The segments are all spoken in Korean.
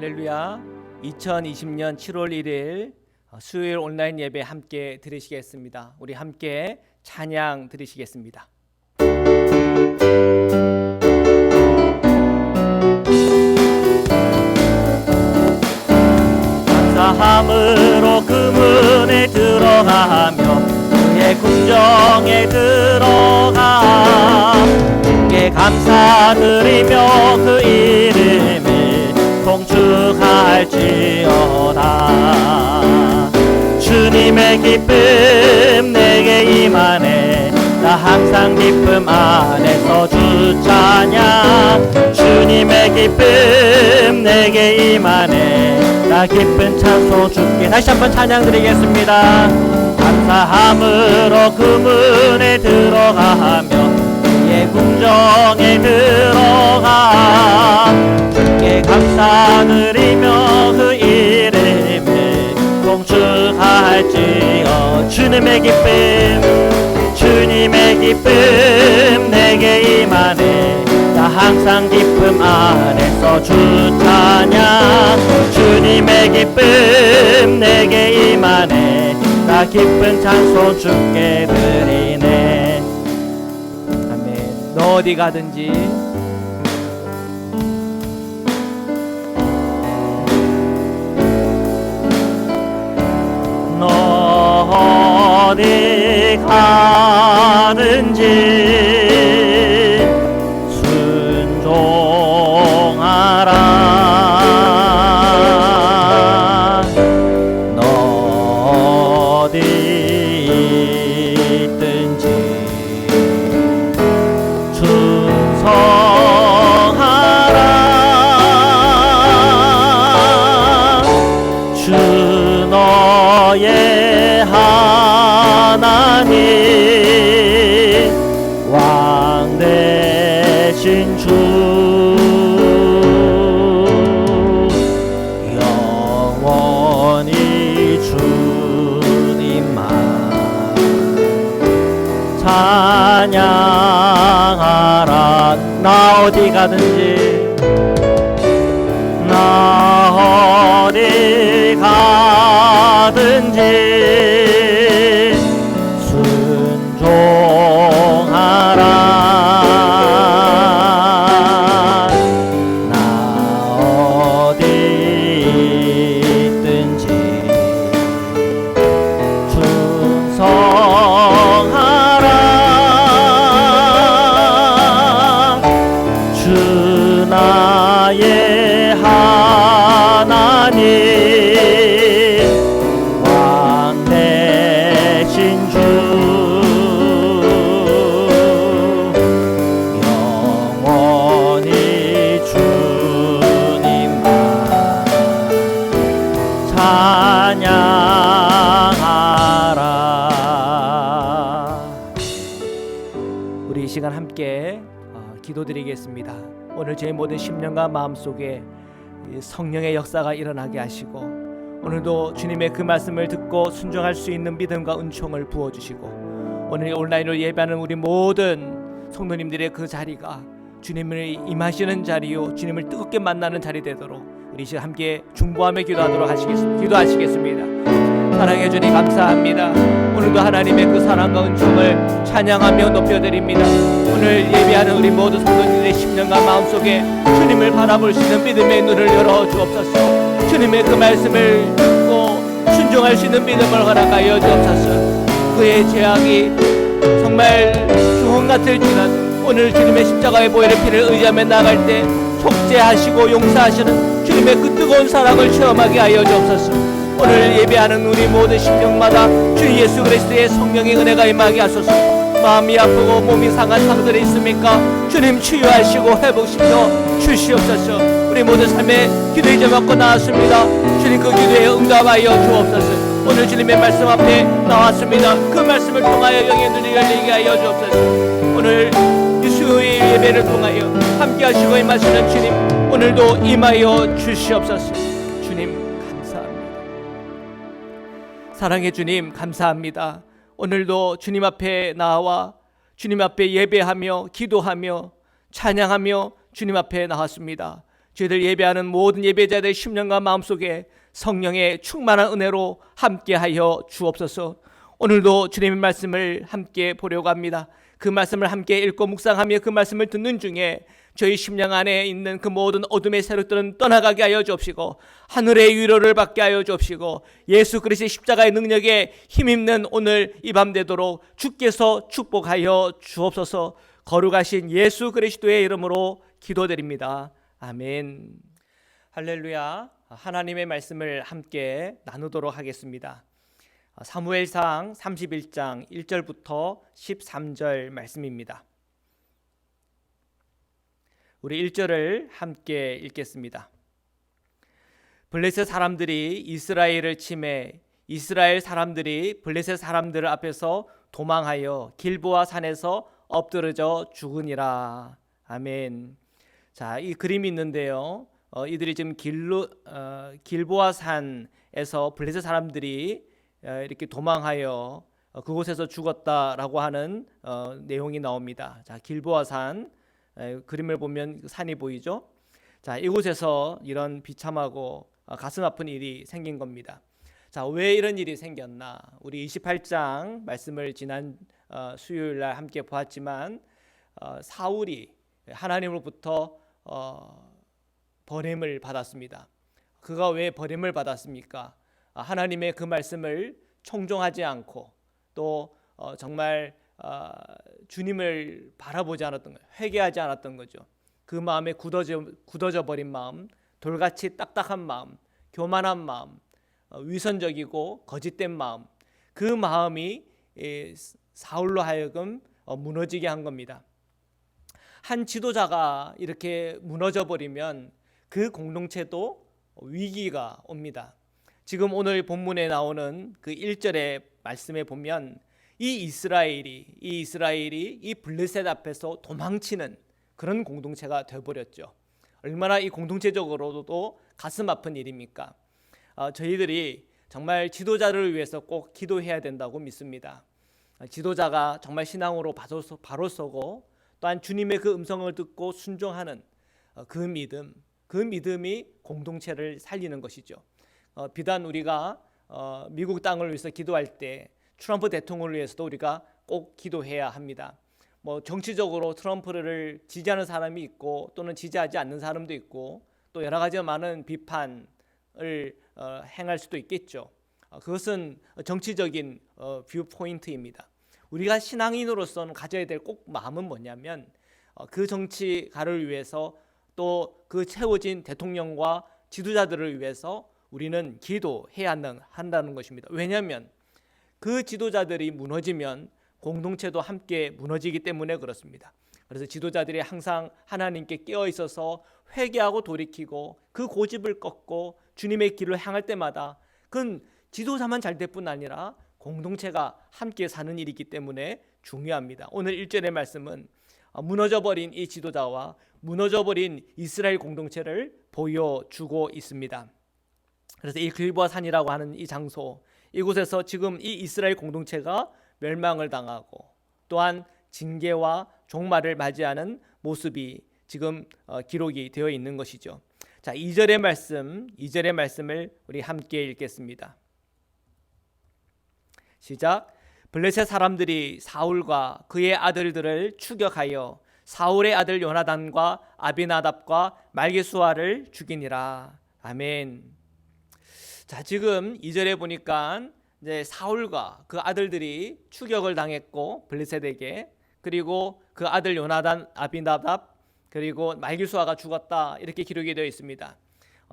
할렐루야. 2020년 7월 1일 수요일 온라인 예배 함께 드리시겠습니다. 우리 함께 찬양 드리시겠습니다. 감사함으로 그 문에 들어가며 그의 궁정에 들어가 주께 감사드리며 그 이름을 송축할지어다. 주님의 기쁨 내게 임하네. 나 항상 기쁨 안에서 주 찬양. 주님의 기쁨 내게 임하네. 나 기쁜 찬송 주께 다시 한번 찬양 드리겠습니다. 감사함으로 그 문에 들어가며 그의 궁정에 들어가 주께 감사드리며 그 이름을 송축할지어. 주님의 기쁨 내게 임하네. 나 항상 기쁨 안에서 주 찬양. 주님의 기쁨 내게 임하네. 나 기쁜 찬송 주께 드리네. 아멘. 너 어디 가든지 너 어디 가든지 순종하라. 너 어디 있든지 충성하라. 주 너의 하나님 왕 되신 주 영원히 주님만 찬양하라. 나 어디 가든지 나 어디 가든지 순종하라. 나 어디 있든지 충성하라. 주 나의 하나님 왕 되신 주 영원히 주님만 찬양하라. 우리 이 시간 함께 기도드리겠습니다. 오늘 제 모든 심령과 마음속에 성령의 역사가 일어나게 하시고 오늘도 주님의 그 말씀을 듣고 순종할 수 있는 믿음과 은총을 부어주시고 오늘 온라인으로 예배하는 우리 모든 성도님들의 그 자리가 주님을 임하시는 자리요 주님을 뜨겁게 만나는 자리 되도록 우리 시간 함께 중보하며 기도하시겠습니다. 사랑해 주님 감사합니다. 오늘도 하나님의 그 사랑과 은총을 찬양하며 높여드립니다. 오늘 예배하는 우리 모든 성도님들의 심령과 마음속에 주님을 바라볼 수 있는 믿음의 눈을 열어 주옵소서. 주님의 그 말씀을 듣고 순종할 수 있는 믿음을 허락하여 주옵소서. 그의 죄악이 정말 주홍 같을지라도 오늘 주님의 십자가의 보혈의 피를 의지하며 나갈 때 속죄하시고 용서하시는 주님의 그 뜨거운 사랑을 체험하게 하여 주옵소서. 오늘 예배하는 우리 모든 심령마다 주 예수 그리스도의 성령의 은혜가 임하게 하소서. 마음이 아프고 몸이 상한 상들이 있습니까? 주님 치유하시고 회복시켜 주시옵소서. 우리 모든 삶에 기도의 제목과 나왔습니다. 주님 그 기도에 응답하여 주옵소서. 오늘 주님의 말씀 앞에 나왔습니다. 그 말씀을 통하여 영의 눈이 열리게 하여 주옵소서. 오늘 이 수요일 예배를 통하여 함께 하시고 임하시는 주님 오늘도 임하여 주시옵소서. 주님 감사합니다. 사랑의 주님 감사합니다. 오늘도 주님 앞에 나와 주님 앞에 예배하며 기도하며 찬양하며 주님 앞에 나왔습니다. 저희들 예배하는 모든 예배자들의 심령과 마음속에 성령의 충만한 은혜로 함께하여 주옵소서. 오늘도 주님의 말씀을 함께 보려고 합니다. 그 말씀을 함께 읽고 묵상하며 그 말씀을 듣는 중에 저희 심령 안에 있는 그 모든 어둠의 세력들은 떠나가게 하여 주옵시고, 하늘의 위로를 받게 하여 주옵시고, 예수 그리스도의 십자가의 능력에 힘입는 오늘 이 밤 되도록 주께서 축복하여 주옵소서. 거룩하신 예수 그리스도의 이름으로 기도드립니다. 아멘. 할렐루야. 하나님의 말씀을 함께 나누도록 하겠습니다. 사무엘상 31장 1절부터 13절 말씀입니다. 우리 1절을 함께 읽겠습니다. 블레셋 사람들이 이스라엘을 침해 이스라엘 사람들이 블레셋 사람들 앞에서 도망하여 길보아 산에서 엎드러져 죽으니라. 아멘. 자, 이 그림이 있는데요. 이들이 지금 길보아 산에서 블레셋 사람들이 이렇게 도망하여 그곳에서 죽었다라고 하는 내용이 나옵니다. 자, 길보아 산 그림을 보면 산이 보이죠? 자, 이곳에서 이런 비참하고 가슴 아픈 일이 생긴 겁니다. 자, 왜 이런 일이 생겼나? 우리 28장 말씀을 지난 수요일 날 함께 보았지만 사울이 하나님으로부터 버림을 받았습니다. 그가 왜 버림을 받았습니까? 하나님의 그 말씀을 청종하지 않고 또 정말 주님을 바라보지 않았던 거예요. 회개하지 않았던 거죠. 그 마음에 굳어져 버린 마음, 돌같이 딱딱한 마음, 교만한 마음, 위선적이고 거짓된 마음, 그 마음이 사울로 하여금 무너지게 한 겁니다. 한 지도자가 이렇게 무너져 버리면 그 공동체도 위기가 옵니다. 지금 오늘 본문에 나오는 그 1절의 말씀에 보면 이 이스라엘이 이 블레셋 앞에서 도망치는 그런 공동체가 되어버렸죠. 얼마나 이 공동체적으로도 가슴 아픈 일입니까? 저희들이 정말 지도자를 위해서 꼭 기도해야 된다고 믿습니다. 지도자가 정말 신앙으로 바로 서고 또한 주님의 그 음성을 듣고 순종하는 그 믿음이 공동체를 살리는 것이죠. 비단 우리가 미국 땅을 위해서 기도할 때 트럼프 대통령을 위해서도 우리가 꼭 기도해야 합니다. 정치적으로 트럼프를 지지하는 사람이 있고 또는 지지하지 않는 사람도 있고 또 여러 가지 많은 비판을 행할 수도 있겠죠. 그것은 정치적인 뷰 포인트입니다. 우리가 신앙인으로서는 가져야 될 꼭 마음은 뭐냐면 그 정치가를 위해서 또 그 채워진 대통령과 지도자들을 위해서 우리는 기도해야 한다는 것입니다. 왜냐하면 그 지도자들이 무너지면 공동체도 함께 무너지기 때문에 그렇습니다. 그래서 지도자들이 항상 하나님께 깨어 있어서 회개하고 돌이키고 그 고집을 꺾고 주님의 길을 향할 때마다 그건 지도자만 잘 될 뿐 아니라 공동체가 함께 사는 일이기 때문에 중요합니다. 오늘 1절의 말씀은 무너져버린 이 지도자와 무너져버린 이스라엘 공동체를 보여주고 있습니다. 그래서 이 길보아 산이라고 하는 이 장소, 이곳에서 지금 이 이스라엘 공동체가 멸망을 당하고 또한 징계와 종말을 맞이하는 모습이 지금 기록이 되어 있는 것이죠. 자, 2절의 말씀을 우리 함께 읽겠습니다. 시작. 블레셋 사람들이 사울과 그의 아들들을 추격하여 사울의 아들 요나단과 아비나답과 말기수아를 죽이니라. 아멘. 자, 지금 2절에 보니까 이제 사울과 그 아들들이 추격을 당했고 블레셋에게, 그리고 그 아들 요나단, 아비나답, 그리고 말기수아가 죽었다, 이렇게 기록이 되어 있습니다.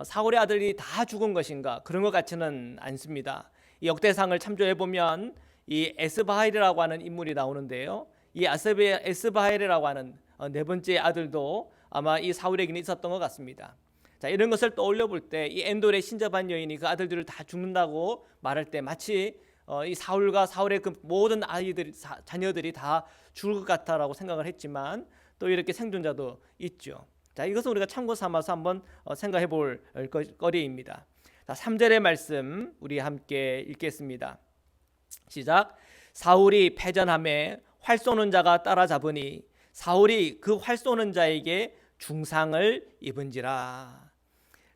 사울의 아들이 다 죽은 것인가? 그런 것 같지는 않습니다. 이 역대상을 참조해 보면 이 에스바헬이라고 하는 인물이 나오는데요. 이 에스바헬이라고 하는 네 번째 아들도 아마 이 사울에게는 있었던 것 같습니다. 자, 이런 것을 떠올려 볼 때 이 엔돌의 신접한 여인이 그 아들들을 다 죽는다고 말할 때 마치 이 사울과 사울의 그 모든 자녀들이 다 죽을 것 같다라고 생각을 했지만 또 이렇게 생존자도 있죠. 자, 이것은 우리가 참고 삼아서 한번 생각해 볼 거리입니다. 자, 3절의 말씀 우리 함께 읽겠습니다. 시작. 사울이 패전함에 활 쏘는 자가 따라잡으니 사울이 그 활 쏘는 자에게 중상을 입은지라.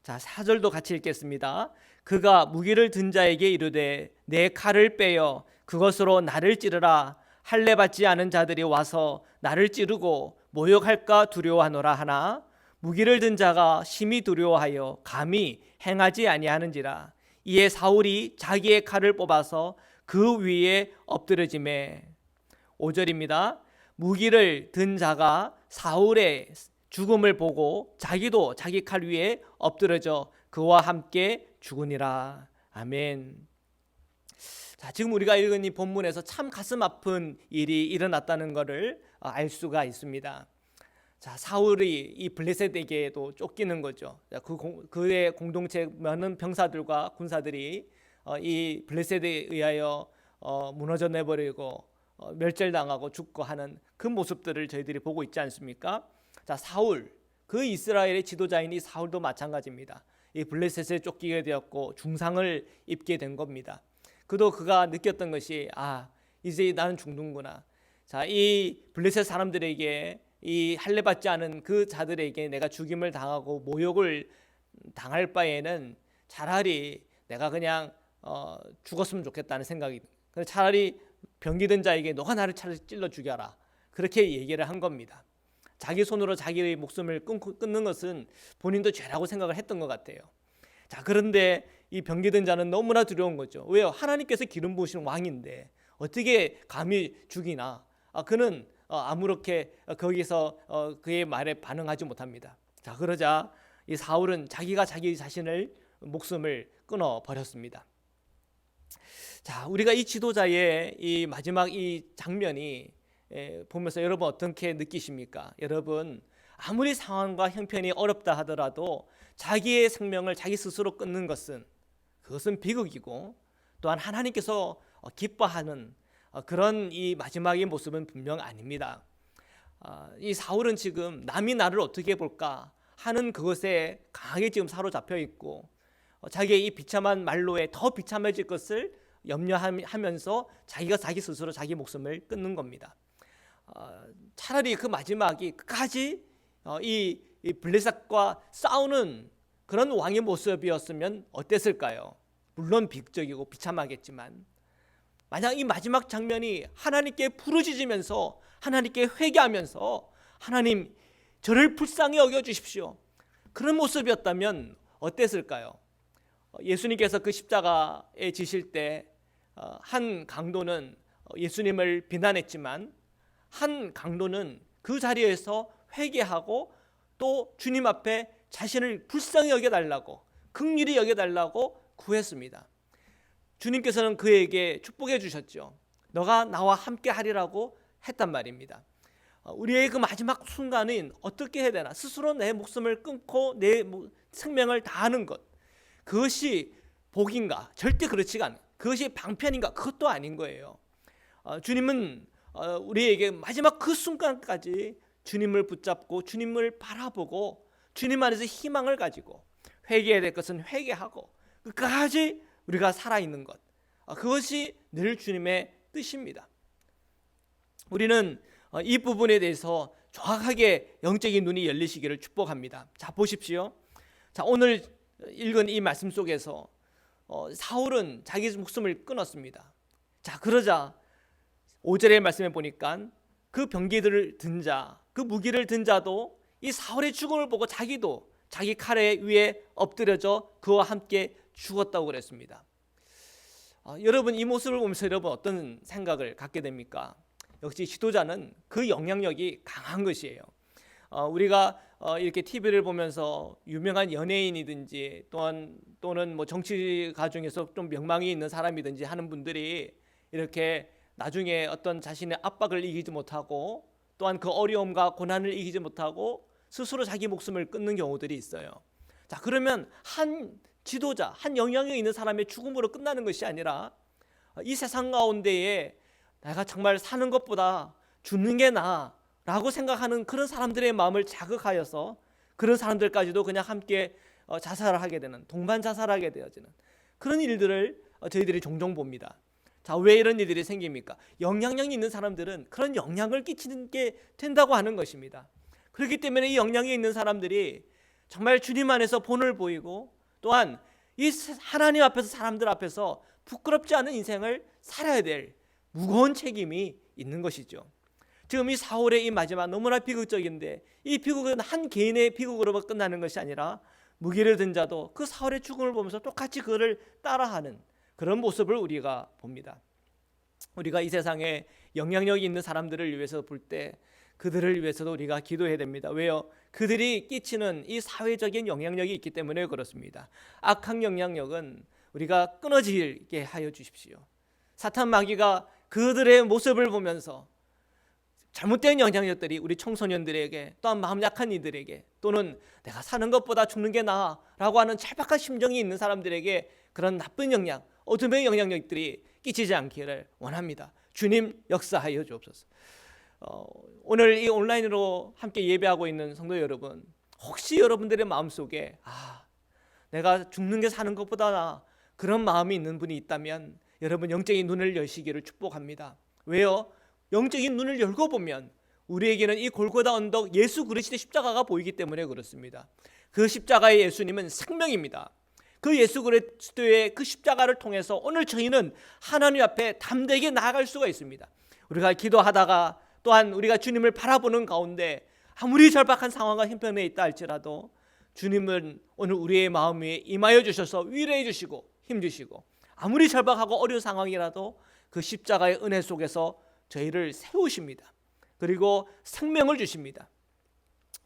자, 4절도 같이 읽겠습니다. 그가 무기를 든 자에게 이르되 내 칼을 빼어 그것으로 나를 찌르라. 할례 받지 않은 자들이 와서 나를 찌르고 모욕할까 두려워하노라 하나 무기를 든 자가 심히 두려워하여 감히 행하지 아니하는지라. 이에 사울이 자기의 칼을 뽑아서 그 위에 엎드러지매. 5절입니다. 무기를 든 자가 사울의 죽음을 보고 자기도 자기 칼 위에 엎드러져 그와 함께 죽으니라. 아멘. 자, 지금 우리가 읽은 이 본문에서 참 가슴 아픈 일이 일어났다는 것을 알 수가 있습니다. 자, 사울이 이 블레셋에게도 쫓기는 거죠. 그의 공동체 많은 병사들과 군사들이 이 블레셋에 의하여 무너져 내버리고 멸절당하고 죽고 하는 그 모습들을 저희들이 보고 있지 않습니까? 자, 사울, 그 이스라엘의 지도자인 이 사울도 마찬가지입니다. 이 블레셋에 쫓기게 되었고 중상을 입게 된 겁니다. 그가 느꼈던 것이 이제 나는 죽는구나. 자, 이 블레셋 사람들에게 이 할례 받지 않은 그 자들에게 내가 죽임을 당하고 모욕을 당할 바에는 차라리 내가 그냥 죽었으면 좋겠다는 생각이, 차라리 병기든 자에게 너가 나를 차라리 찔러 죽여라, 그렇게 얘기를 한 겁니다. 자기 손으로 자기의 목숨을 끊는 것은 본인도 죄라고 생각을 했던 것 같아요. 자, 그런데 이 병기든 자는 너무나 두려운 거죠. 왜요? 하나님께서 기름 부으신 왕인데 어떻게 감히 죽이나? 그는 아무렇게 거기서 그의 말에 반응하지 못합니다. 자, 그러자 이 사울은 자기가 자기 자신을 목숨을 끊어 버렸습니다. 자, 우리가 이 지도자의 이 마지막 이 장면이 보면서 여러분 어떻게 느끼십니까? 여러분, 아무리 상황과 형편이 어렵다 하더라도 자기의 생명을 자기 스스로 끊는 그것은 비극이고, 또한 하나님께서 기뻐하는 그런 이 마지막의 모습은 분명 아닙니다. 이 사울은 지금 남이 나를 어떻게 볼까 하는 그것에 강하게 지금 사로잡혀 있고, 자기의 이 비참한 말로에 더 비참해질 것을 염려하면서 자기가 자기 스스로 자기 목숨을 끊는 겁니다. 차라리 그 마지막이 끝까지 이 블레셋과 싸우는 그런 왕의 모습이었으면 어땠을까요? 물론 비극적이고 비참하겠지만, 만약 이 마지막 장면이 하나님께 부르짖으면서 하나님께 회개하면서 하나님 저를 불쌍히 여겨주십시오, 그런 모습이었다면 어땠을까요? 예수님께서 그 십자가에 지실 때 한 강도는 예수님을 비난했지만 한 강도는 그 자리에서 회개하고 또 주님 앞에 자신을 불쌍히 여겨달라고, 긍휼히 여겨달라고 구했습니다. 주님께서는 그에게 축복해 주셨죠. 너가 나와 함께 하리라고 했단 말입니다. 우리의 그 마지막 순간은 어떻게 해야 되나? 스스로 내 목숨을 끊고 내 생명을 다하는 것, 그것이 복인가? 절대 그렇지가 않아요. 그것이 방편인가? 그것도 아닌 거예요. 주님은 우리에게 마지막 그 순간까지 주님을 붙잡고 주님을 바라보고 주님 안에서 희망을 가지고 회개해야 될 것은 회개하고 끝까지 우리가 살아있는 것, 그것이 늘 주님의 뜻입니다. 우리는 이 부분에 대해서 정확하게 영적인 눈이 열리시기를 축복합니다. 자, 보십시오. 자, 오늘 읽은 이 말씀 속에서 사울은 자기 목숨을 끊었습니다. 자, 그러자 5절의 말씀에 보니까 그 병기들을 든 자, 그 무기를 든 자도 이 사울의 죽음을 보고 자기도 자기 칼에 위에 엎드려져 그와 함께 죽었다고 그랬습니다. 여러분, 이 모습을 보면서 여러분 어떤 생각을 갖게 됩니까? 역시 지도자는 그 영향력이 강한 것이에요. 우리가 이렇게 TV를 보면서 유명한 연예인이든지 또는 뭐 정치가 중에서 좀 명망이 있는 사람이든지 하는 분들이 이렇게 나중에 어떤 자신의 압박을 이기지 못하고 또한 그 어려움과 고난을 이기지 못하고 스스로 자기 목숨을 끊는 경우들이 있어요. 자, 그러면 한 지도자, 한 영향력 있는 사람의 죽음으로 끝나는 것이 아니라 이 세상 가운데에 내가 정말 사는 것보다 죽는 게 나아라고 생각하는 그런 사람들의 마음을 자극하여서 그런 사람들까지도 그냥 함께 자살을 하게 되는, 동반 자살하게 되어지는 그런 일들을 저희들이 종종 봅니다. 자, 왜 이런 일들이 생깁니까? 영향력이 있는 사람들은 그런 영향을 끼치는 게 된다고 하는 것입니다. 그렇기 때문에 이 영향이 있는 사람들이 정말 주님 안에서 본을 보이고 또한 이 하나님 앞에서 사람들 앞에서 부끄럽지 않은 인생을 살아야 될 무거운 책임이 있는 것이죠. 지금 이 사울의 이 마지막 너무나 비극적인데 이 비극은 한 개인의 비극으로 끝나는 것이 아니라 무기를 든 자도 그 사울의 죽음을 보면서 똑같이 그를 따라하는 그런 모습을 우리가 봅니다. 우리가 이 세상에 영향력이 있는 사람들을 위해서 볼 때 그들을 위해서도 우리가 기도해야 됩니다. 왜요? 그들이 끼치는 이 사회적인 영향력이 있기 때문에 그렇습니다. 악한 영향력은 우리가 끊어지게 하여 주십시오. 사탄 마귀가 그들의 모습을 보면서 잘못된 영향력들이 우리 청소년들에게 또한 마음 약한 이들에게 또는 내가 사는 것보다 죽는 게 나아라고 하는 절박한 심정이 있는 사람들에게 그런 나쁜 영향, 어둠의 영향력들이 끼치지 않기를 원합니다. 주님 역사하여 주옵소서. 오늘 이 온라인으로 함께 예배하고 있는 성도 여러분, 혹시 여러분들의 마음속에 내가 죽는 게 사는 것보다 나아 그런 마음이 있는 분이 있다면 여러분 영적인 눈을 여시기를 축복합니다. 왜요? 영적인 눈을 열고 보면 우리에게는 이 골고다 언덕 예수 그리스도의 십자가가 보이기 때문에 그렇습니다. 그 십자가의 예수님은 생명입니다. 그 예수 그리스도의 그 십자가를 통해서 오늘 저희는 하나님 앞에 담대하게 나아갈 수가 있습니다. 우리가 기도하다가 또한 우리가 주님을 바라보는 가운데 아무리 절박한 상황과 형편에 있다 할지라도 주님은 오늘 우리의 마음 위에 임하여 주셔서 위로해 주시고 힘 주시고 아무리 절박하고 어려운 상황이라도 그 십자가의 은혜 속에서 저희를 세우십니다. 그리고 생명을 주십니다.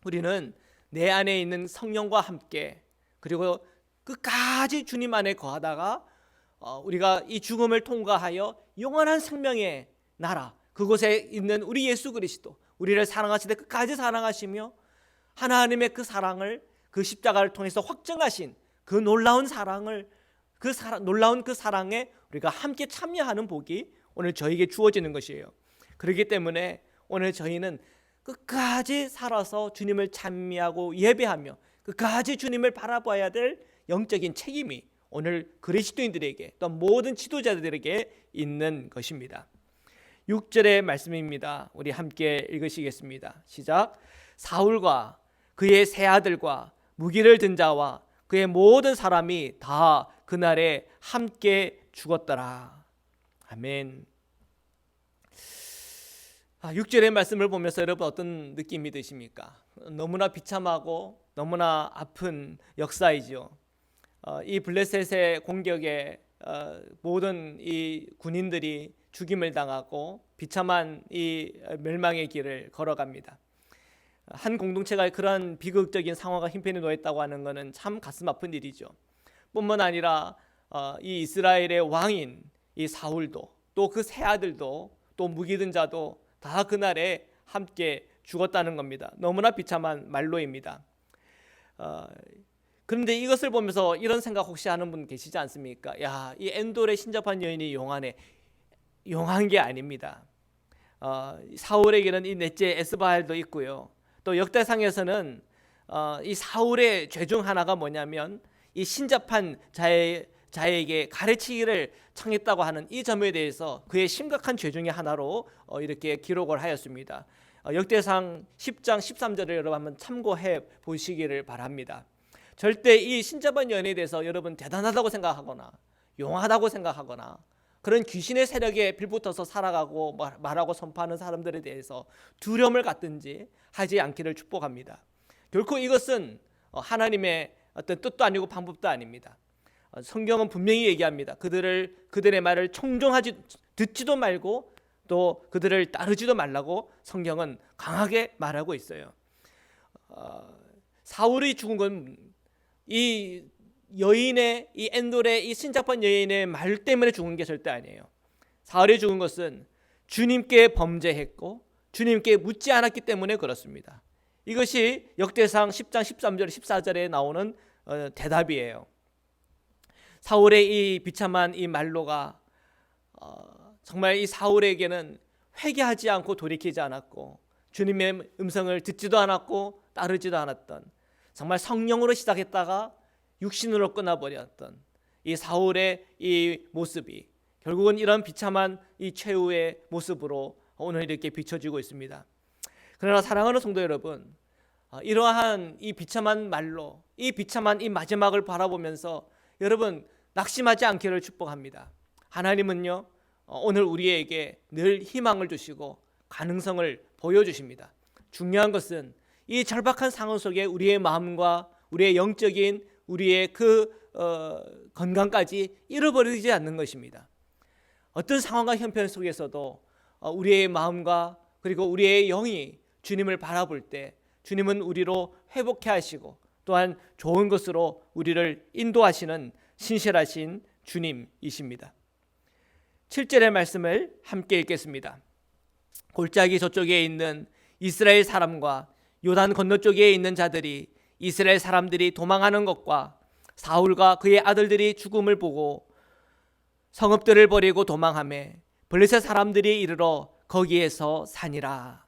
우리는 내 안에 있는 성령과 함께 그리고 끝까지 주님 안에 거하다가 우리가 이 죽음을 통과하여 영원한 생명의 나라 그곳에 있는 우리 예수 그리스도 우리를 사랑하시되 끝까지 사랑하시며 하나님의 그 사랑을 그 십자가를 통해서 확증하신 그 놀라운 사랑을 놀라운 그 사랑에 우리가 함께 참여하는 복이 오늘 저에게 주어지는 것이에요. 그렇기 때문에 오늘 저희는 끝까지 살아서 주님을 찬미하고 예배하며 끝까지 주님을 바라봐야 될 영적인 책임이 오늘 그리스도인들에게 또 모든 지도자들에게 있는 것입니다. 6절의 말씀입니다. 우리 함께 읽으시겠습니다. 시작. 사울과 그의 세 아들과 무기를 든 자와 그의 모든 사람이 다 그날에 함께 죽었더라. 아멘. 6절의 말씀을 보면서 여러분 어떤 느낌이 드십니까? 너무나 비참하고 너무나 아픈 역사이죠. 이 블레셋의 공격에 모든 이 군인들이 죽임을 당하고 비참한 이 멸망의 길을 걸어갑니다. 한 공동체가 그러한 비극적인 상황과 힘편에 놓였다고 하는 것은 참 가슴 아픈 일이죠. 뿐만 아니라 이 이스라엘의 왕인 이 사울도 또 그 세 아들도 또 무기든 자도 다 그날에 함께 죽었다는 겁니다. 너무나 비참한 말로입니다. 그런데 이것을 보면서 이런 생각 혹시 하는 분 계시지 않습니까? 야, 이 엔돌의 신접한 여인이 용하네. 용한 게 아닙니다. 사울에게는 이 넷째 에스바엘도 있고요. 또 역대상에서는 이 사울의 죄 중 하나가 뭐냐면 이 신접한 자에게 가르치기를 청했다고 하는 이 점에 대해서 그의 심각한 죄 중의 하나로 이렇게 기록을 하였습니다. 역대상 10장 13절을 여러분 한번 참고해 보시기를 바랍니다. 절대 이 신접한 여인에 대해서 여러분 대단하다고 생각하거나 용하다고 생각하거나 그런 귀신의 세력에 빌붙어서 살아가고 말하고 선포하는 사람들에 대해서 두려움을 갖든지 하지 않기를 축복합니다. 결코 이것은 하나님의 어떤 뜻도 아니고 방법도 아닙니다. 성경은 분명히 얘기합니다. 그들의 말을 청종하지 듣지도 말고 또 그들을 따르지도 말라고 성경은 강하게 말하고 있어요. 사울이 죽은 건 이 여인의 이 엔돌의 이 신접한 여인의 말 때문에 죽은 게 절대 아니에요. 사울이 죽은 것은 주님께 범죄했고 주님께 묻지 않았기 때문에 그렇습니다. 이것이 역대상 10장 13절 14절에 나오는 대답이에요. 사울의 이 비참한 이 말로가 정말 이 사울에게는 회개하지 않고 돌이키지 않았고 주님의 음성을 듣지도 않았고 따르지도 않았던 정말 성령으로 시작했다가 육신으로 끊어버렸던 이 사울의 이 모습이 결국은 이런 비참한 이 최후의 모습으로 오늘 이렇게 비춰지고 있습니다. 그러나 사랑하는 성도 여러분, 이러한 이 비참한 말로 이 비참한 이 마지막을 바라보면서 여러분 낙심하지 않기를 축복합니다. 하나님은요 오늘 우리에게 늘 희망을 주시고 가능성을 보여주십니다. 중요한 것은 이 절박한 상황 속에 우리의 마음과 우리의 영적인 우리의 건강까지 잃어버리지 않는 것입니다. 어떤 상황과 형편 속에서도 우리의 마음과 그리고 우리의 영이 주님을 바라볼 때 주님은 우리로 회복해 하시고 또한 좋은 것으로 우리를 인도하시는 신실하신 주님이십니다. 7절의 말씀을 함께 읽겠습니다. 골짜기 저쪽에 있는 이스라엘 사람과 요단 건너쪽에 있는 자들이 이스라엘 사람들이 도망하는 것과 사울과 그의 아들들이 죽음을 보고 성읍들을 버리고 도망하매 블레셋 사람들이 이르러 거기에서 사니라.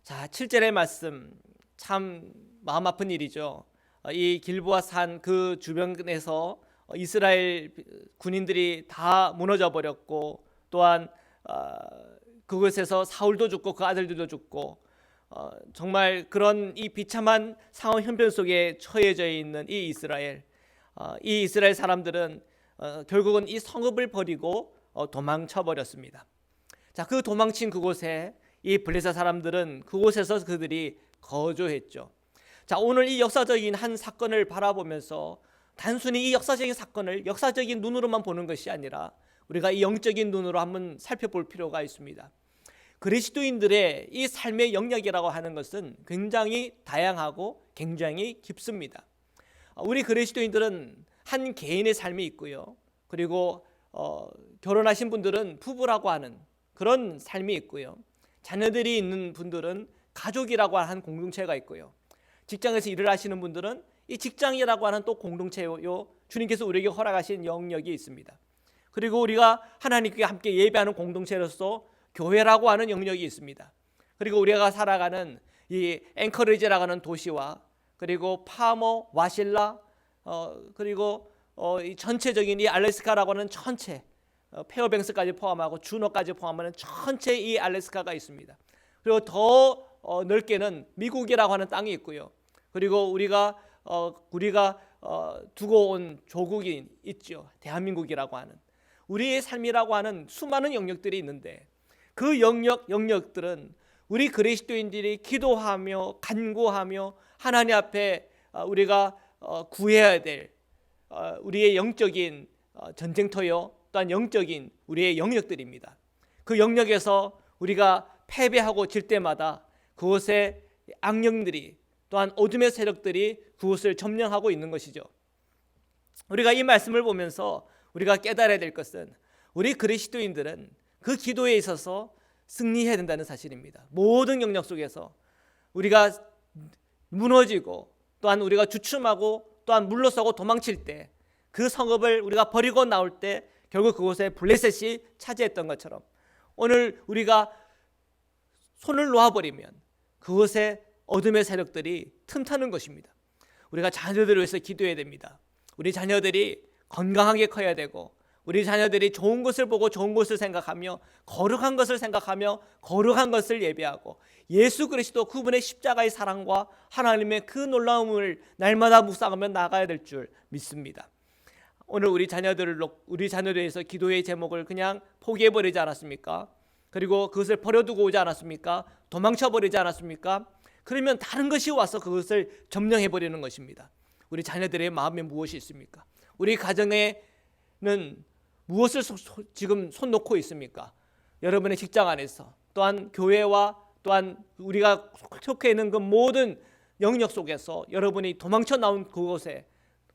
자, 7절의 말씀 참 마음 아픈 일이죠. 이 길보아 산 그 주변에서 이스라엘 군인들이 다 무너져 버렸고 또한 그곳에서 사울도 죽고 그 아들들도 죽고 정말 그런 이 비참한 상황 형편 속에 처해져 있는 이 이스라엘 사람들은 결국은 이 성읍을 버리고 도망쳐 버렸습니다. 자, 그 도망친 그곳에 이 블레셋 사람들은 그곳에서 그들이 거주했죠. 자, 오늘 이 역사적인 한 사건을 바라보면서 단순히 이 역사적인 사건을 역사적인 눈으로만 보는 것이 아니라 우리가 이 영적인 눈으로 한번 살펴볼 필요가 있습니다. 그리스도인들의 이 삶의 영역이라고 하는 것은 굉장히 다양하고 굉장히 깊습니다. 우리 그리스도인들은 한 개인의 삶이 있고요. 그리고 결혼하신 분들은 부부라고 하는 그런 삶이 있고요. 자녀들이 있는 분들은 가족이라고 하는 공동체가 있고요. 직장에서 일을 하시는 분들은 이 직장이라고 하는 또 공동체요. 주님께서 우리에게 허락하신 영역이 있습니다. 그리고 우리가 하나님께 함께 예배하는 공동체로서 교회라고 하는 영역이 있습니다. 그리고 우리가 살아가는 이 앵커리지라고 하는 도시와 그리고 파머, 와실라 그리고 이 전체적인 이 알래스카라고 하는 전체 페어뱅스까지 포함하고 주노까지 포함하는 전체 이 알래스카가 있습니다. 그리고 더 넓게는 미국이라고 하는 땅이 있고요. 그리고 우리가 두고 온 조국이 있죠. 대한민국이라고 하는 우리의 삶이라고 하는 수많은 영역들이 있는데 그 영역들은 우리 그리스도인들이 기도하며 간구하며 하나님 앞에 우리가 구해야 될 우리의 영적인 전쟁터요 또한 영적인 우리의 영역들입니다. 그 영역에서 우리가 패배하고 질 때마다 그곳에 악령들이 또한 어둠의 세력들이 그곳을 점령하고 있는 것이죠. 우리가 이 말씀을 보면서 우리가 깨달아야 될 것은 우리 그리스도인들은 그 기도에 있어서 승리해야 된다는 사실입니다. 모든 영역 속에서 우리가 무너지고 또한 우리가 주춤하고 또한 물러서고 도망칠 때 그 성읍을 우리가 버리고 나올 때 결국 그곳에 블레셋이 차지했던 것처럼 오늘 우리가 손을 놓아버리면 그곳에 어둠의 세력들이 틈타는 것입니다. 우리가 자녀들을 위해서 기도해야 됩니다. 우리 자녀들이 건강하게 커야 되고 우리 자녀들이 좋은 것을 보고 좋은 것을 생각하며 거룩한 것을 생각하며 거룩한 것을 예배하고 예수 그리스도 그분의 십자가의 사랑과 하나님의 그 놀라움을 날마다 묵상하며 나가야 될 줄 믿습니다. 오늘 우리 자녀들을 위해서 기도의 제목을 그냥 포기해버리지 않았습니까? 그리고 그것을 버려두고 오지 않았습니까? 도망쳐버리지 않았습니까? 그러면 다른 것이 와서 그것을 점령해버리는 것입니다. 우리 자녀들의 마음에 무엇이 있습니까? 우리 가정에는 무엇을 지금 손 놓고 있습니까? 여러분의 직장 안에서 또한 교회와 또한 우리가 속해 있는 그 모든 영역 속에서 여러분이 도망쳐 나온 그곳에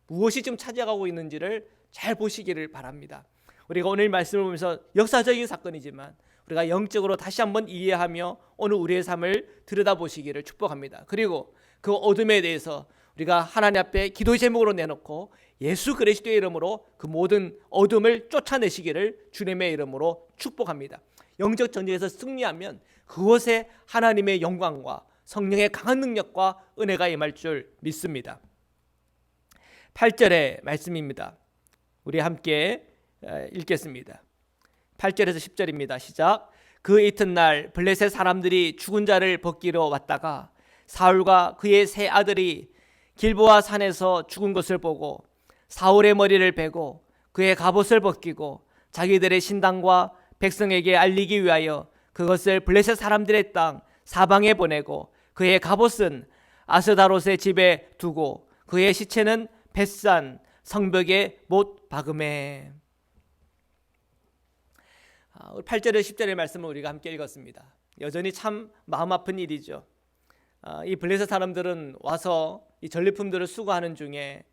무엇이 지금 차지하고 있는지를 잘 보시기를 바랍니다. 우리가 오늘 말씀을 보면서 역사적인 사건이지만 우리가 영적으로 다시 한번 이해하며 오늘 우리의 삶을 들여다보시기를 축복합니다. 그리고 그 어둠에 대해서 우리가 하나님 앞에 기도의 제목으로 내놓고 예수 그리스도의 이름으로 그 모든 어둠을 쫓아내시기를 주님의 이름으로 축복합니다. 영적 전쟁에서 승리하면 그곳에 하나님의 영광과 성령의 강한 능력과 은혜가 임할 줄 믿습니다. 8절의 말씀입니다. 우리 함께 읽겠습니다. 8절에서 10절입니다. 시작. 그 이튿날 블레셋 사람들이 죽은 자를 벗기러 왔다가 사울과 그의 세 아들이 길보아 산에서 죽은 것을 보고 사울의 머리를 베고 그의 갑옷을 벗기고 자기들의 신당과 백성에게 알리기 위하여 그것을 블레셋 사람들의 땅 사방에 보내고 그의 갑옷은 아스다롯의 집에 두고 그의 시체는 벳산 성벽에 못 박음해. 8절에 10절의 말씀을 우리가 함께 읽었습니다. 여전히 참 마음 아픈 일이죠. 이 블레셋 사람들은 와서 이 전리품들을 수거하는 중에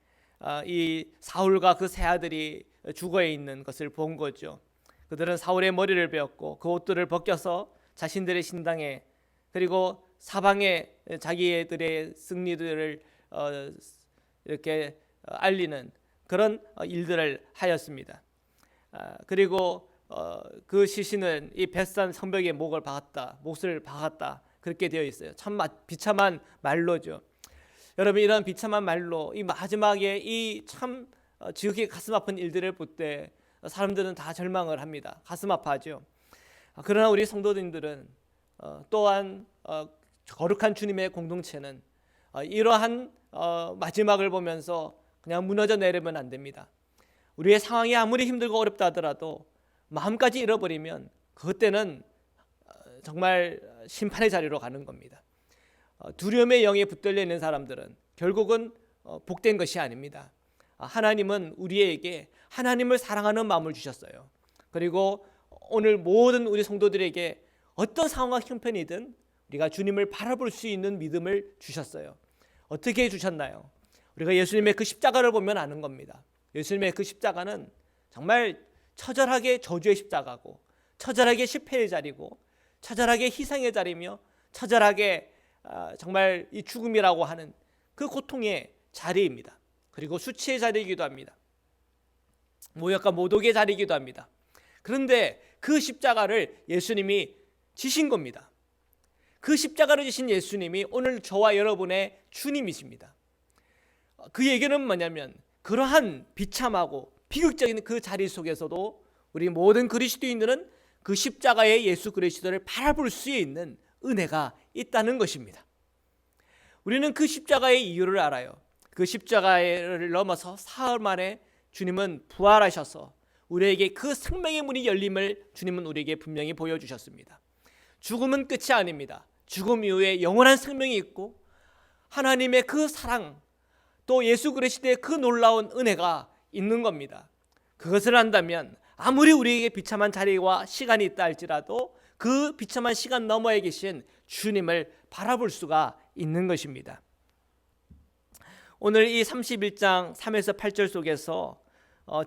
이 사울과 그 세 아들이 죽어 있는 것을 본 거죠. 그들은 사울의 머리를 베었고 그 옷들을 벗겨서 자신들의 신당에 그리고 사방에 자기들의 승리들을 이렇게 알리는 그런 일들을 하였습니다. 그리고 그 시신은 이 벳산 성벽에 못을 박았다 그렇게 되어 있어요. 참 비참한 말로죠. 여러분, 이런 비참한 말로 이 마지막에 이 참 지극히 가슴 아픈 일들을 볼 때 사람들은 다 절망을 합니다. 가슴 아파하죠. 그러나 우리 성도님들은 또한 거룩한 주님의 공동체는 이러한 마지막을 보면서 그냥 무너져 내리면 안 됩니다. 우리의 상황이 아무리 힘들고 어렵다 하더라도 마음까지 잃어버리면 그때는 정말 심판의 자리로 가는 겁니다. 두려움의 영에 붙들려 있는 사람들은 결국은 복된 것이 아닙니다. 하나님은 우리에게 하나님을 사랑하는 마음을 주셨어요. 그리고 오늘 모든 우리 성도들에게 어떤 상황과 형편이든 우리가 주님을 바라볼 수 있는 믿음을 주셨어요. 어떻게 주셨나요? 우리가 예수님의 그 십자가를 보면 아는 겁니다. 예수님의 그 십자가는 정말 처절하게 저주의 십자가고 처절하게 실패의 자리고 처절하게 희생의 자리며 처절하게 정말 이 죽음이라고 하는 그 고통의 자리입니다. 그리고 수치의 자리이기도 합니다. 모욕과 모독의 자리이기도 합니다. 그런데 그 십자가를 예수님이 지신 겁니다. 그 십자가를 지신 예수님이 오늘 저와 여러분의 주님이십니다. 그 얘기는 뭐냐면 그러한 비참하고 비극적인 그 자리 속에서도 우리 모든 그리스도인들은 그 십자가의 예수 그리스도를 바라볼 수 있는 은혜가 있다는 것입니다. 우리는 그 십자가의 이유를 알아요. 그 십자가를 넘어서 사흘 만에 주님은 부활하셔서 우리에게 그 생명의 문이 열림을 주님은 우리에게 분명히 보여주셨습니다. 죽음은 끝이 아닙니다. 죽음 이후에 영원한 생명이 있고 하나님의 그 사랑 또 예수 그리스도의 그 놀라운 은혜가 있는 겁니다. 그것을 안다면 아무리 우리에게 비참한 자리와 시간이 있다 할지라도 그 비참한 시간 너머에 계신 주님을 바라볼 수가 있는 것입니다. 오늘 이 31장 3에서 8절 속에서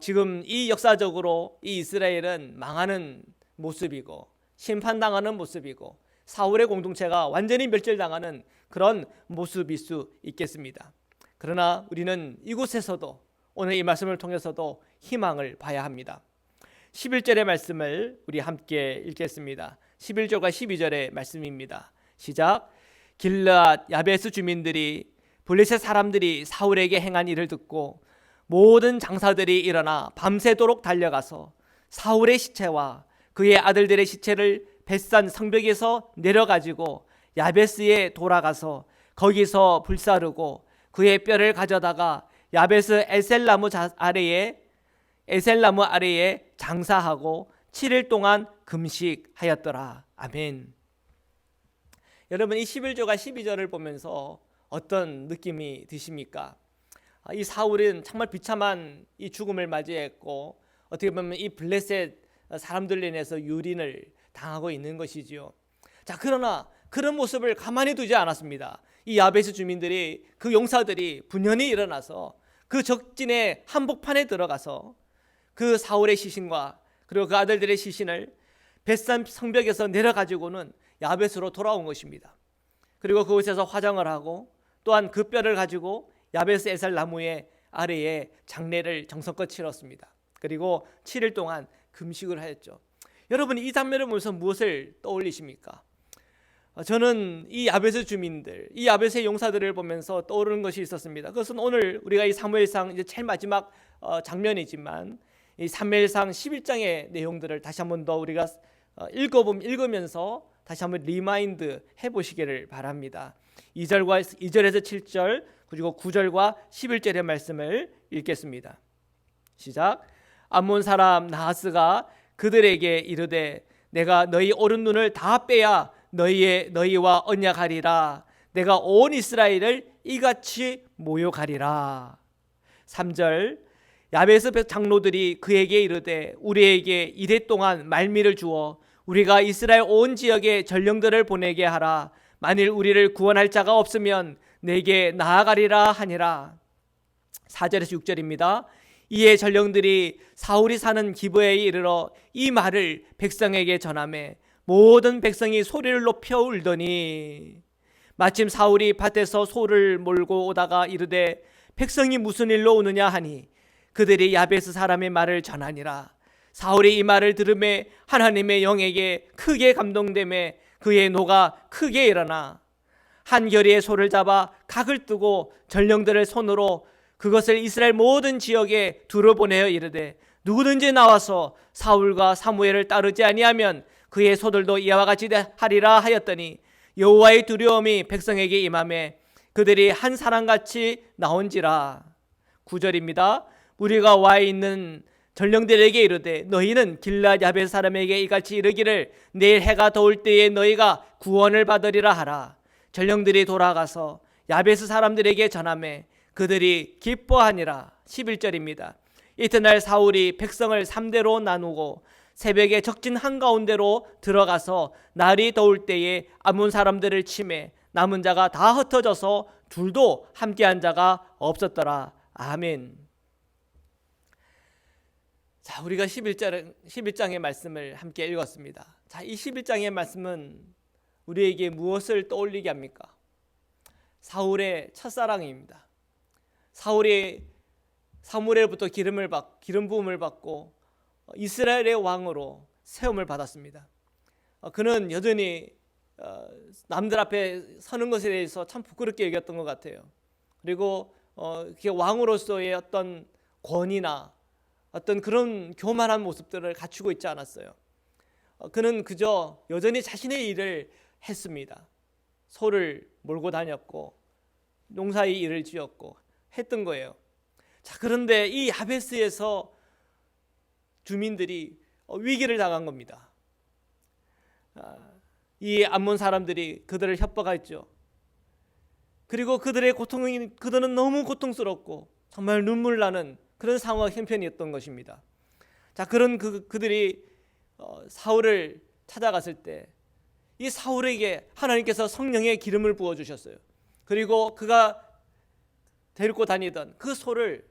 지금 이 역사적으로 이 이스라엘은 망하는 모습이고 심판당하는 모습이고 사울의 공동체가 완전히 멸절당하는 그런 모습일 수 있겠습니다. 그러나 우리는 이곳에서도 오늘 이 말씀을 통해서도 희망을 봐야 합니다. 11절의 말씀을 우리 함께 읽겠습니다. 11절과 12절의 말씀입니다. 시작. 길르앗 야베스 주민들이 블레셋 사람들이 사울에게 행한 일을 듣고 모든 장사들이 일어나 밤새도록 달려가서 사울의 시체와 그의 아들들의 시체를 벳산 성벽에서 내려가지고 야베스에 돌아가서 거기서 불사르고 그의 뼈를 가져다가 야베스 에셀나무 아래에 장사하고 7일 동안 금식하였더라. 아멘. 여러분, 이 11절과 12절을 보면서 어떤 느낌이 드십니까? 이 사울은 정말 비참한 이 죽음을 맞이했고 어떻게 보면 이 블레셋 사람들로 인해서 유린을 당하고 있는 것이지요. 자, 그러나 그런 모습을 가만히 두지 않았습니다. 이 야베스 주민들이 그 용사들이 분연히 일어나서 그 적진의 한복판에 들어가서 그 사울의 시신과 그리고 그 아들들의 시신을 벳산 성벽에서 내려가지고는 야베스로 돌아온 것입니다. 그리고 그곳에서 화장을 하고 또한 그 뼈를 가지고 야베스 에살 나무의 아래에 장례를 정성껏 치렀습니다. 그리고 7일 동안 금식을 하였죠. 여러분, 이 장면을 보면서 무엇을 떠올리십니까? 저는 이 야베스 주민들, 이 야베스의 용사들을 보면서 떠오르는 것이 있었습니다. 그것은 오늘 우리가 이 사무엘상 이제 제일 마지막 장면이지만 이 사무엘상 11장의 내용들을 다시 한 번 더 우리가 읽으면서 다시 한번 리마인드 해보시기를 바랍니다. 2절에서 7절 그리고 9절과 11절의 말씀을 읽겠습니다. 시작. 암몬 사람 나하스가 그들에게 이르되 내가 너희 오른 눈을 다 빼야 너희와 언약하리라. 내가 온 이스라엘을 이같이 모욕하리라. 3절. 야베스 장로들이 그에게 이르되 우리에게 이래 동안 말미를 주어 우리가 이스라엘 온 지역에 전령들을 보내게 하라. 만일 우리를 구원할 자가 없으면 내게 나아가리라 하니라. 4절에서 6절입니다. 이에 전령들이 사울이 사는 기브에 이르러 이 말을 백성에게 전하매 모든 백성이 소리를 높여 울더니 마침 사울이 밭에서 소를 몰고 오다가 이르되 백성이 무슨 일로 우느냐 하니 그들이 야베스 사람의 말을 전하니라. 사울이 이 말을 들으매 하나님의 영에게 크게 감동되매 그의 노가 크게 일어나 한 겨리의 소를 잡아 각을 뜨고 전령들을 손으로 그것을 이스라엘 모든 지역에 두루 보내어 이르되 누구든지 나와서 사울과 사무엘을 따르지 아니하면 그의 소들도 이와 같이 하리라 하였더니 여호와의 두려움이 백성에게 임하매 그들이 한 사람같이 나온지라. 9절입니다. 우리가 와 있는 전령들에게 이르되 너희는 길앗 야베스 사람에게 이같이 이르기를 내일 해가 더울 때에 너희가 구원을 받으리라 하라. 전령들이 돌아가서 야베스 사람들에게 전하매 그들이 기뻐하니라. 11절입니다. 이튿날 사울이 백성을 3대로 나누고 새벽에 적진 한가운데로 들어가서 날이 더울 때에 암몬 사람들을 치매 남은 자가 다 흩어져서 둘도 함께한 자가 없었더라. 아멘. 자, 우리가 11장의 말씀을 함께 읽었습니다. 자, 이 11장의 말씀은 우리에게 무엇을 떠올리게 합니까? 사울의 첫사랑입니다. 사울이 사무엘부터 기름 부음을 받고 이스라엘의 왕으로 세움을 받았습니다. 그는 여전히 남들 앞에 서는 것에 대해서 참 부끄럽게 여겼던 것 같아요. 그리고 왕으로서의 어떤 권위나 어떤 그런 교만한 모습들을 갖추고 있지 않았어요. 그는 그저 여전히 자신의 일을 했습니다. 소를 몰고 다녔고 농사의 일을 지었고 했던 거예요. 자, 그런데 이 야베스에서 주민들이 위기를 당한 겁니다. 이 암몬 사람들이 그들을 협박했죠. 그리고 그들은 너무 고통스럽고 정말 눈물 나는 그런 상황 형편이었던 것입니다. 자, 그런 그들이 사울을 찾아갔을 때 이 사울에게 하나님께서 성령의 기름을 부어 주셨어요. 그리고 그가 데리고 다니던 그 소를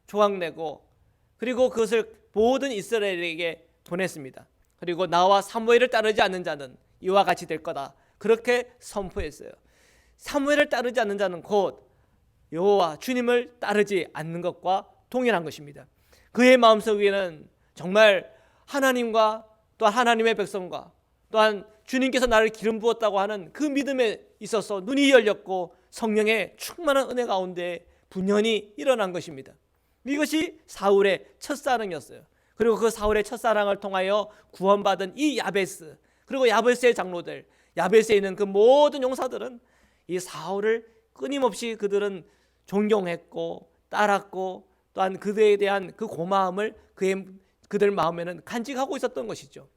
조각내고 그리고 그것을 모든 이스라엘에게 보냈습니다. 그리고 나와 사무엘을 따르지 않는 자는 이와 같이 될 거다. 그렇게 선포했어요. 사무엘을 따르지 않는 자는 곧 여호와 주님을 따르지 않는 것과 동일한 것입니다. 그의 마음속에는 정말 하나님과 또한 하나님의 백성과 또한 주님께서 나를 기름 부었다고 하는 그 믿음에 있어서 눈이 열렸고 성령의 충만한 은혜 가운데 분연히 일어난 것입니다. 이것이 사울의 첫사랑이었어요. 그리고 그 사울의 첫사랑을 통하여 구원받은 이 야베스, 그리고 야베스의 장로들, 야베스에 있는 그 모든 용사들은 이 사울을 끊임없이 그들은 존경했고 따랐고 또한 그들에 대한 그 고마움을 그들 마음에는 간직하고 있었던 것이죠.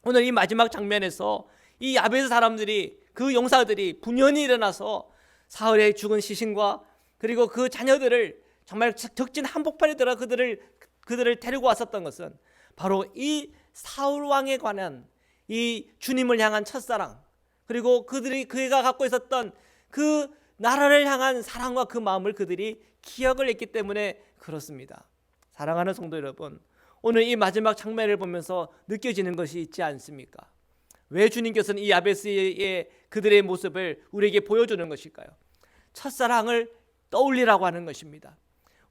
오늘 이 마지막 장면에서 이 야베스 사람들이 그 용사들이 분연히 일어나서 사울의 죽은 시신과 그리고 그 자녀들을 정말 적진 한복판에 들어 그들을 데리고 왔었던 것은 바로 이 사울 왕에 관한 이 주님을 향한 첫사랑, 그리고 그가 갖고 있었던 그 나라를 향한 사랑과 그 마음을 그들이 기억을 했기 때문에 그렇습니다. 사랑하는 성도 여러분, 오늘 이 마지막 장면을 보면서 느껴지는 것이 있지 않습니까? 왜 주님께서는 이 야베스의 그들의 모습을 우리에게 보여주는 것일까요? 첫사랑을 떠올리라고 하는 것입니다.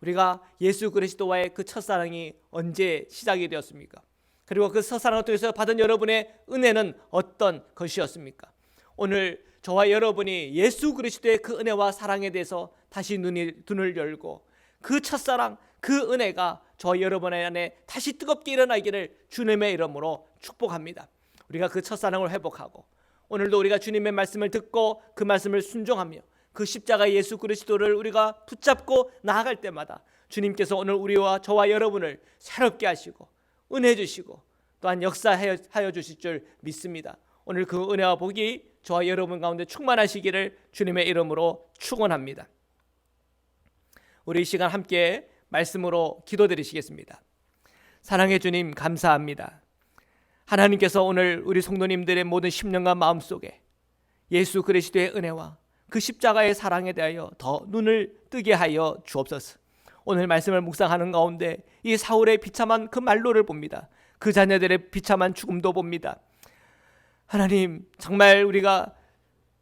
우리가 예수 그리스도와의 그 첫사랑이 언제 시작이 되었습니까? 그리고 그 첫사랑을 통해서 받은 여러분의 은혜는 어떤 것이었습니까? 오늘 저와 여러분이 예수 그리스도의 그 은혜와 사랑에 대해서 다시 눈을 열고 그 첫사랑, 그 은혜가 저와 여러분 안에 다시 뜨겁게 일어나기를 주님의 이름으로 축복합니다. 우리가 그 첫사랑을 회복하고 오늘도 우리가 주님의 말씀을 듣고 그 말씀을 순종하며 그 십자가 예수 그리스도를 우리가 붙잡고 나아갈 때마다 주님께서 오늘 우리와 저와 여러분을 새롭게 하시고 은혜 주시고 또한 역사하여 주실 줄 믿습니다. 오늘 그 은혜와 복이 저와 여러분 가운데 충만하시기를 주님의 이름으로 축원합니다. 우리 이 시간 함께 말씀으로 기도드리시겠습니다. 사랑의 주님 감사합니다. 하나님께서 오늘 우리 성도님들의 모든 심령과 마음속에 예수 그리스도의 은혜와 그 십자가의 사랑에 대하여 더 눈을 뜨게 하여 주옵소서. 오늘 말씀을 묵상하는 가운데 이 사울의 비참한 그 말로를 봅니다. 그 자녀들의 비참한 죽음도 봅니다. 하나님, 정말 우리가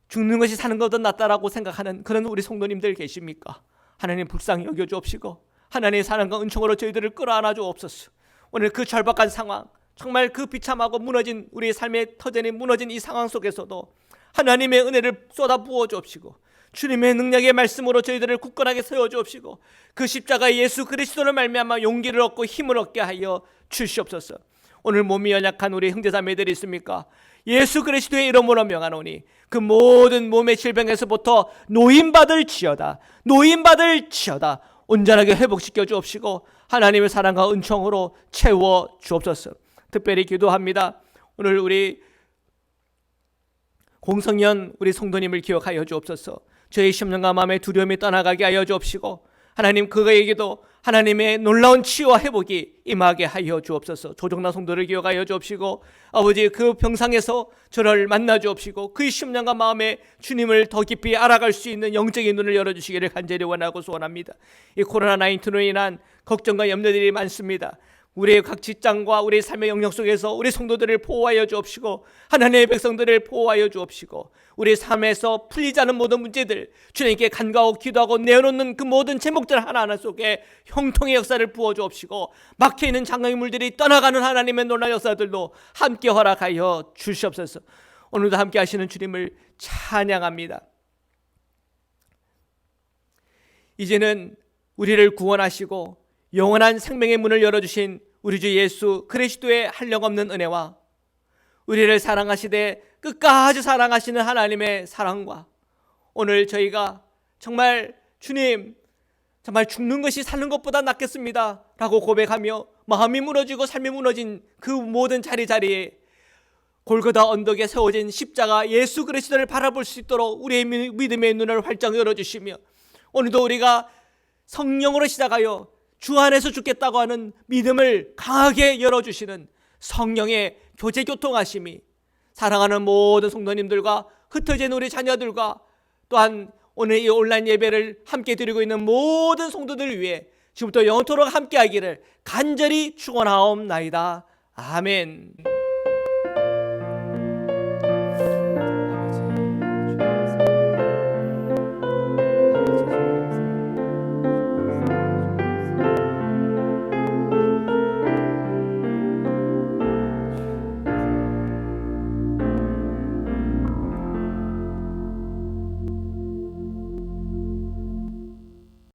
죽는 것이 사는 것보다 낫다라고 생각하는 그런 우리 성도님들 계십니까? 하나님 불쌍히 여겨 주옵시고 하나님의 사랑과 은총으로 저희들을 끌어안아 주옵소서. 오늘 그 절박한 상황, 정말 그 비참하고 무너진 우리의 삶의 터전이 무너진 이 상황 속에서도 하나님의 은혜를 쏟아 부어 주옵시고 주님의 능력의 말씀으로 저희들을 굳건하게 세워 주옵시고 그 십자가 예수 그리스도를 말미암아 용기를 얻고 힘을 얻게 하여 주시옵소서. 오늘 몸이 연약한 우리 형제자매들이 있습니까? 예수 그리스도의 이름으로 명하노니 그 모든 몸의 질병에서부터 노임받을지어다 온전하게 회복시켜 주옵시고 하나님의 사랑과 은총으로 채워 주옵소서. 특별히 기도합니다. 오늘 우리 공성년 우리 성도님을 기억하여 주옵소서. 저희 심령과 마음의 두려움이 떠나가게 하여 주옵시고 하나님 그거에게도 하나님의 놀라운 치유와 회복이 임하게 하여 주옵소서. 조정나 성도를 기억하여 주옵시고 아버지 그 병상에서 저를 만나 주옵시고 그의 심령과 마음에 주님을 더 깊이 알아갈 수 있는 영적인 눈을 열어주시기를 간절히 원하고 소원합니다. 이 코로나19로 인한 걱정과 염려들이 많습니다. 우리의 각 직장과 우리의 삶의 영역 속에서 우리 성도들을 보호하여 주옵시고 하나님의 백성들을 보호하여 주옵시고 우리 삶에서 풀리지 않은 모든 문제들 주님께 간구하고 기도하고 내어놓는 그 모든 제목들 하나하나 속에 형통의 역사를 부어 주옵시고 막혀있는 장애물들이 떠나가는 하나님의 놀라운 역사들도 함께 허락하여 주시옵소서. 오늘도 함께 하시는 주님을 찬양합니다. 이제는 우리를 구원하시고 영원한 생명의 문을 열어주신 우리 주 예수 그리스도의 한량없는 은혜와 우리를 사랑하시되 끝까지 사랑하시는 하나님의 사랑과 오늘 저희가 정말 주님 정말 죽는 것이 사는 것보다 낫겠습니다 라고 고백하며 마음이 무너지고 삶이 무너진 그 모든 자리자리에 골고다 언덕에 세워진 십자가 예수 그리스도를 바라볼 수 있도록 우리의 믿음의 눈을 활짝 열어주시며 오늘도 우리가 성령으로 시작하여 주 안에서 죽겠다고 하는 믿음을 강하게 열어주시는 성령의 교제 교통하심이 사랑하는 모든 성도님들과 흩어진 우리 자녀들과 또한 오늘 이 온라인 예배를 함께 드리고 있는 모든 성도들 위해 지금부터 영원토록 함께 하기를 간절히 축원하옵나이다. 아멘.